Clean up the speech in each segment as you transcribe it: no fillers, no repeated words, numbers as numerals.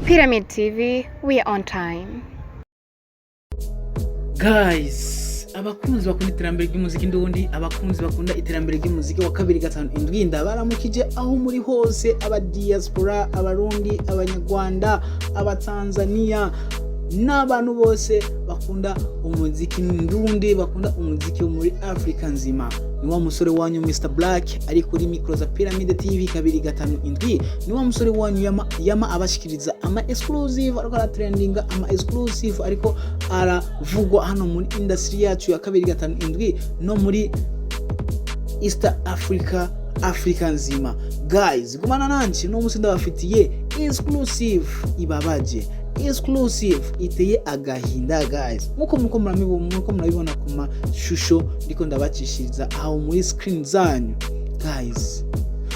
Pyramid TV, we are on time. Guys, abakunzi bakunda iterambere ry'umuziki ndundi, abakunzi bakunda iterambere ry'umuziki wa 257 ndabaramukije aho muri hose, aba diaspora, abarundi, abanyarwanda, abatanzania n'abantu bose bakunda umuziki ndundi, bakunda umuziki wo muri Afrika nzima. Ni wa musore wanyu Mr Black ari kuri micro za Pyramid TV 257. Ni wa musore wanyu yama abashikiriza ama exclusive, ariko ara trendinga ama exclusive, ariko aravugwa hano muri industry yacu ya 257 no muri East Africa nzima. Guys, gumana nanchi no musi ndabafitiye exclusive ibabaje, exclusive iteye agahinda guys. Muko murabibona ku mashusho ndiko ndabacishiriza aho muri screen zanyu. Guys,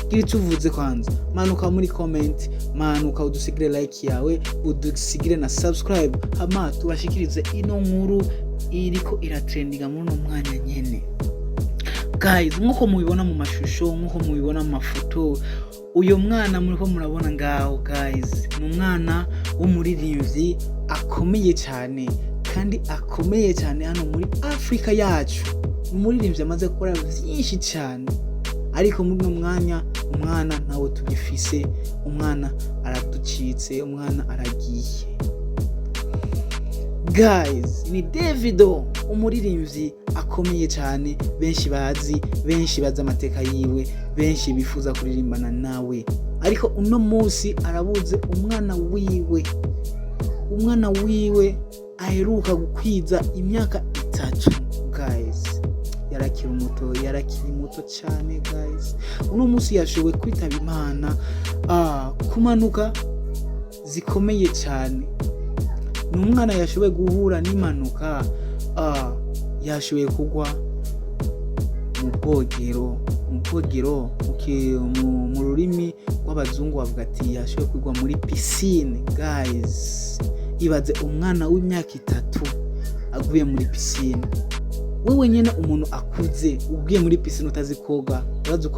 gira tuvuze kwanza, manuka muri comment, manuka udusigire like yawe, udusigire na subscribe, hama tubashikirize ino nkuru iriko iratrendinga muri no mwanya nyene. Guys, nkuko mubibona mu mashusho, nkuko mubibona mu mafoto, uyo mwana muriko murabona ngaho guys, ni umwana w'umuririmbyi akomeye cyane, kandi akomeye cyane hano muri Afrika yacu. Umuririmbyi amaze gukora byinshi cyane, ariko muri no mwanya umwana nawe tugifise, umwana aratucitse, umwana aragiye. Guys, ni Davido, umuririmbyi akomeye cyane, benshi bazi amateka yiwe, benshi bifuza kuririmbana nawe, ariko uno munsi arabuze umwana wiwe aheruka gukwiza imyaka 3. Guys, yarakiri muto cyane guys. Uno munsi yashoboye kwitaba Imana kumanuka zikomeye cyane. Ni umwana yashoboye guhura n'impanuka, yashoboye kugwa mu bwogero mu rurimi rw'abazungu bavuga ati yashoboye kugwa muri piscine. Guys, ibaze umwana w'imyaka 3 aguye muri piscine. Wewe nyene umuntu akuze ugiye muri piscine utazi koga, urazi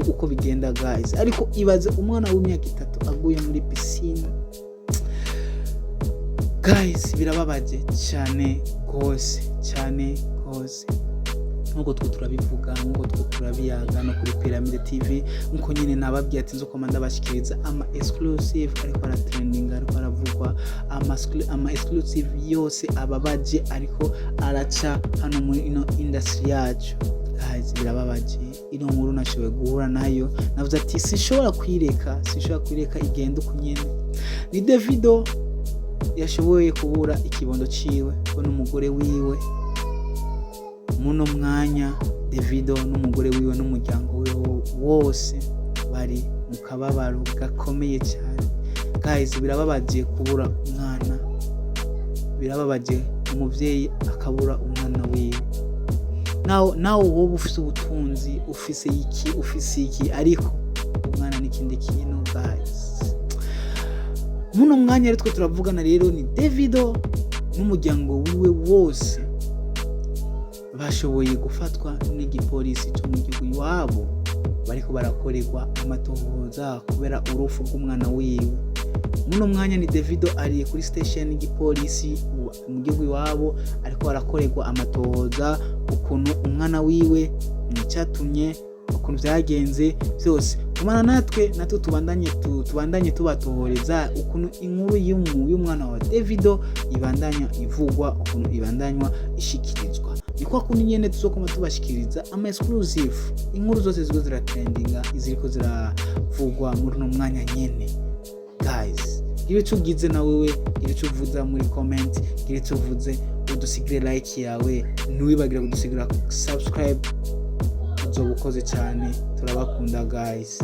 uko bigenda guys, ariko ibaze umwana w'imyaka 3 aguye muri piscine. Guys, birababaje cyane gose. Nkuko turabivuga, nkuko turabiyaga no kuri Pyramid TV, nkuko nyine nababwiye ati nzo komanda bashikiriza ama exclusive, ariko ara trending, ariko aravugwa ama exclusive yose ababaje, ariko araca hano muri ino industry yacu. Guys, birababaje. Ino nkuru nashoboye guhura nayo, navuze ati sinshobora kwireka igenda uko nyene. Ni Davido yashoboye kubura ikibondo ciwe n'umugore wiwe. Muno mwanya Davido n'umugore wiwe n'umuryango wiwe wose bari mu kababaro gakomeye cyane. Guys, birababaje kubura umwana, birababaje umuvyeyi akabura umwana wiwe. Nawo wowe ufise ubutunzi, ufise iki, ariko umwana n'ikindi kintu. Guys, muno mwanya rero turavugana rero ni Davido n'umuryango wiwe wose bashoboye gufatwa n'igipolisi cyo mu gihugu iwabo, bariko barakorerwa amatohoza kubera urufu rw'umwana wiwe. Muno mwanya ni Davido ari kuri station y'igipolisi mu gihugu iwabo, ariko barakorerwa amatohoza ukuntu umwana wiwe nicyatumye, ukuntu byagenze byose. Kumana natwe tubandanye tubatohoreza ukuntu inkuru y'umwana wa Davido ibandanya ivugwa, ukuntu ibandanywa ishikirizwa. Niko kundi nyene tuzokoma tubashikiriza ama exclusive, inkuru zose ziko ziratrendinga, iziriko ziravugwa muri no mwanya nyene. Guys, gira tugize na wewe, gira tuvuza muri comment, gira tuvuze udusigire like yawe, ntiwibagire kudusigira subscribe. Uzobukoze cyane, turabakunda guys.